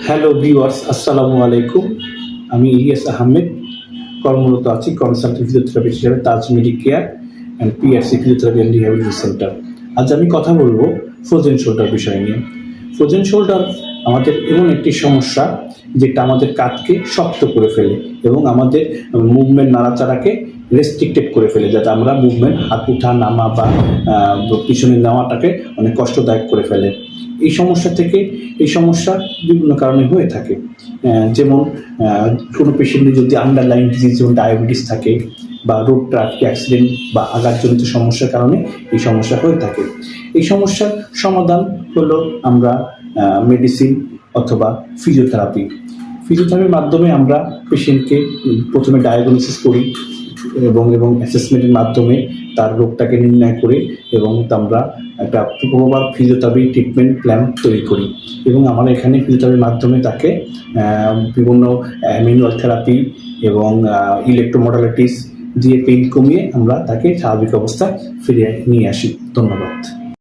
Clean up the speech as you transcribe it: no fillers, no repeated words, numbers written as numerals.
Hello viewers, আসসালামু আলাইকুম। আমি ইলিয়াস আহমেদ, কর্মরত আছি কনসালটেন্ট ফিজিওথেরাপি হিসেবে Taj medicare and PRC physiotherapy and rehabilitation centre. আজ আমি কথা বলবো ফ্রোজেন শোল্ডার বিষয় নিয়ে। ফ্রোজেন শোল্ডার আমাদের এমন একটি সমস্যা যেটা আমাদের কাঁধকে শক্ত করে ফেলে এবং আমাদের মুভমেন্ট নাড়াচাড়াকে রেস্ট্রিক্টেড করে ফেলে, যাতে আমরা মুভমেন্ট হাত উঠা নামা বা পিছনে নেওয়াটাকে অনেক কষ্টদায়ক করে ফেলে। এই সমস্যা বিভিন্ন কারণে হয়ে থাকে, যেমন কোনো পেশেন্টের যদি আন্ডারলাইন ডিজিজ যেমন ডায়াবেটিস থাকে বা রোড ট্রাফিক অ্যাক্সিডেন্ট বা আঘাতজনিত সমস্যার কারণে এই সমস্যা হয়ে থাকে। এই সমস্যার সমাধান হলো আমরা মেডিসিন অথবা ফিজিওথেরাপির মাধ্যমে আমরা পেশেন্টকে প্রথমে ডায়াগনোসিস করি এবং অ্যাসেসমেন্টের মাধ্যমে তার রোগটাকে নির্ণয় করে এবং আমরা একটা প্রপার ফিজিওথেরাপি ট্রিটমেন্ট প্ল্যান তৈরি করি। এবং আমরা এখানে ফিজিওথেরাপির মাধ্যমে তাকে বিভিন্ন ম্যানুয়াল থেরাপি এবং ইলেকট্রোমোডালিটিস দিয়ে পেইন কমিয়ে আমরা তাকে স্বাভাবিক অবস্থায় ফিরিয়ে নিয়ে আসি। ধন্যবাদ।